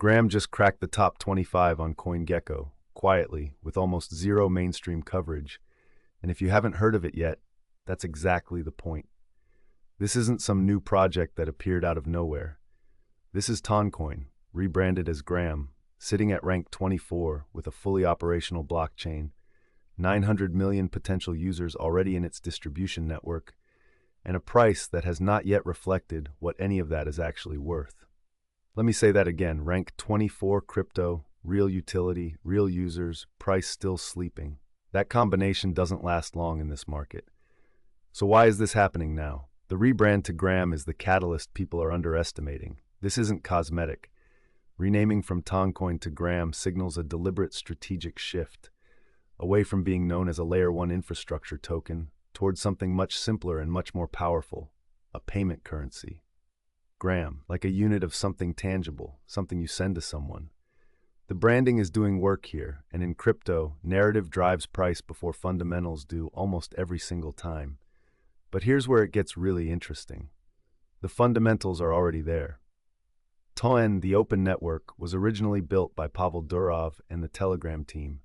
Graham just cracked the top 25 on CoinGecko, quietly, with almost zero mainstream coverage. And if you haven't heard of it yet, that's exactly the point. This isn't some new project that appeared out of nowhere. This is Toncoin, rebranded as Graham, sitting at rank 24 with a fully operational blockchain, 900 million potential users already in its distribution network, and a price that has not yet reflected what any of that is actually worth. Let me say that again, rank 24 crypto, real utility, real users, price still sleeping. That combination doesn't last long in this market. So why is this happening now? The rebrand to Graham is the catalyst people are underestimating. This isn't cosmetic. Renaming from Toncoin to Graham signals a deliberate strategic shift, away from being known as a Layer 1 infrastructure token towards something much simpler and much more powerful, a payment currency. Graham, like a unit of something tangible, something you send to someone. The branding is doing work here, and in crypto, narrative drives price before fundamentals do almost every single time. But here's where it gets really interesting. The fundamentals are already there. Toncoin, the open network, was originally built by Pavel Durov and the Telegram team.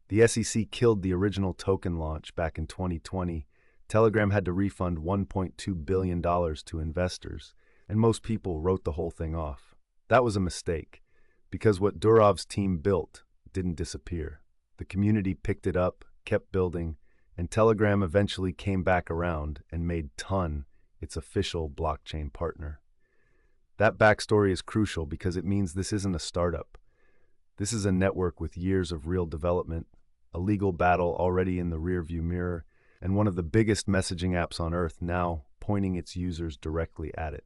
The SEC killed the original token launch back in 2020. Telegram had to refund $1.2 billion to investors, and most people wrote the whole thing off. That was a mistake, because what Durov's team built didn't disappear. The community picked it up, kept building, and Telegram eventually came back around and made Ton its official blockchain partner. That backstory is crucial because it means this isn't a startup. This is a network with years of real development, a legal battle already in the rearview mirror, and one of the biggest messaging apps on Earth now pointing its users directly at it.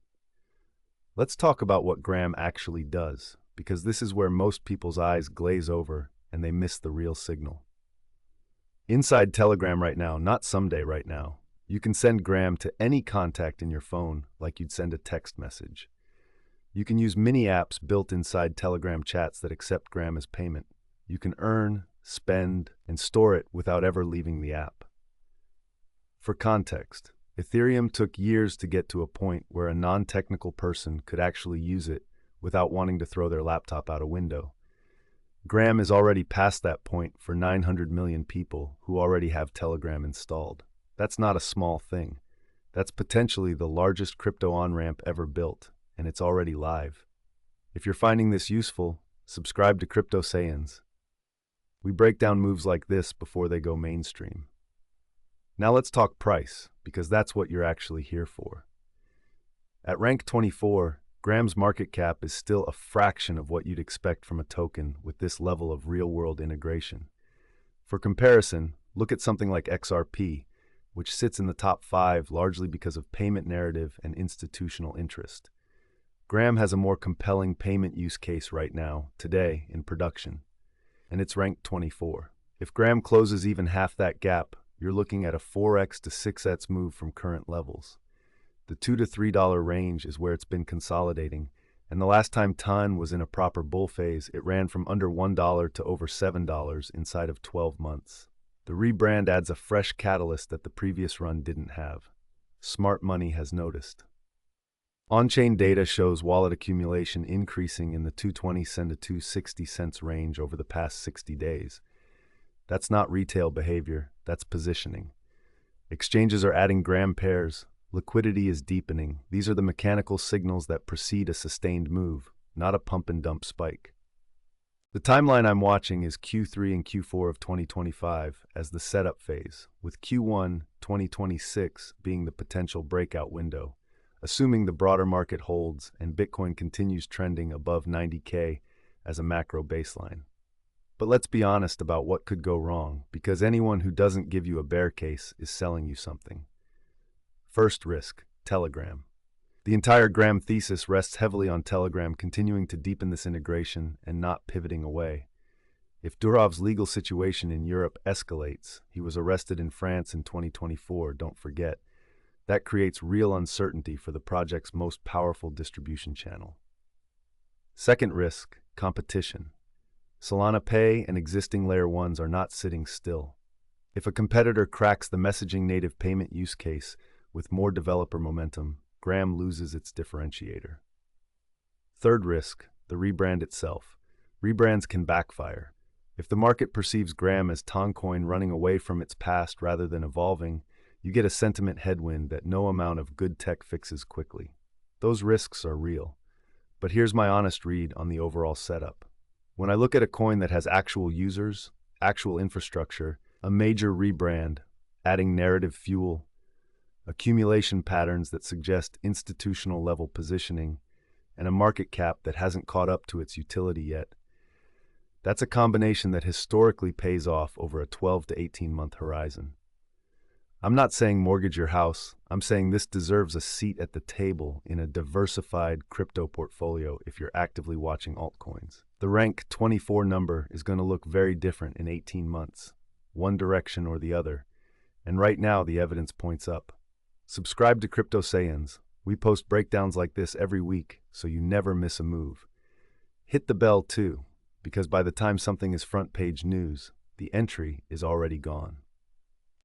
Let's talk about what Graham actually does, because this is where most people's eyes glaze over and they miss the real signal. Inside Telegram right now, not someday right now, you can send Graham to any contact in your phone like you'd send a text message. You can use mini apps built inside Telegram chats that accept Graham as payment. You can earn, spend, and store it without ever leaving the app. For context, Ethereum took years to get to a point where a non-technical person could actually use it without wanting to throw their laptop out a window. Graham is already past that point for 900 million people who already have Telegram installed. That's not a small thing. That's potentially the largest crypto on-ramp ever built, and it's already live. If you're finding this useful, subscribe to Crypto Sayans. We break down moves like this before they go mainstream. Now let's talk price, because that's what you're actually here for. At rank 24, Graham's market cap is still a fraction of what you'd expect from a token with this level of real-world integration. For comparison, look at something like XRP, which sits in the top 5 largely because of payment narrative and institutional interest. Graham has a more compelling payment use case right now, today, in production, and it's ranked 24. If Graham closes even half that gap, you're looking at a 4x to 6x move from current levels. The $2 to $3 range is where it's been consolidating, and the last time Ton was in a proper bull phase, it ran from under $1 to over $7 inside of 12 months. The rebrand adds a fresh catalyst that the previous run didn't have. Smart money has noticed. On-chain data shows wallet accumulation increasing in the 220 cent to 260 cents range over the past 60 days. That's not retail behavior, that's positioning. Exchanges are adding Graham pairs. Liquidity is deepening. These are the mechanical signals that precede a sustained move, not a pump and dump spike. The timeline I'm watching is Q3 and Q4 of 2025 as the setup phase, with Q1 2026 being the potential breakout window, assuming the broader market holds and Bitcoin continues trending above 90K as a macro baseline. But let's be honest about what could go wrong, because anyone who doesn't give you a bear case is selling you something. First risk, Telegram. The entire Graham thesis rests heavily on Telegram continuing to deepen this integration and not pivoting away. If Durov's legal situation in Europe escalates, he was arrested in France in 2024, don't forget, that creates real uncertainty for the project's most powerful distribution channel. Second risk, competition. Solana Pay and existing Layer 1s are not sitting still. If a competitor cracks the messaging native payment use case with more developer momentum, Graham loses its differentiator. Third risk, the rebrand itself. Rebrands can backfire. If the market perceives Gram as Toncoin running away from its past rather than evolving, you get a sentiment headwind that no amount of good tech fixes quickly. Those risks are real. But here's my honest read on the overall setup. When I look at a coin that has actual users, actual infrastructure, a major rebrand, adding narrative fuel, accumulation patterns that suggest institutional level positioning, and a market cap that hasn't caught up to its utility yet, that's a combination that historically pays off over a 12 to 18-month horizon. I'm not saying mortgage your house. I'm saying this deserves a seat at the table in a diversified crypto portfolio if you're actively watching altcoins. The rank 24 number is going to look very different in 18 months, one direction or the other, and right now the evidence points up. Subscribe to Crypto Sayans. We post breakdowns like this every week, so you never miss a move. Hit the bell too, because by the time something is front page news, the entry is already gone.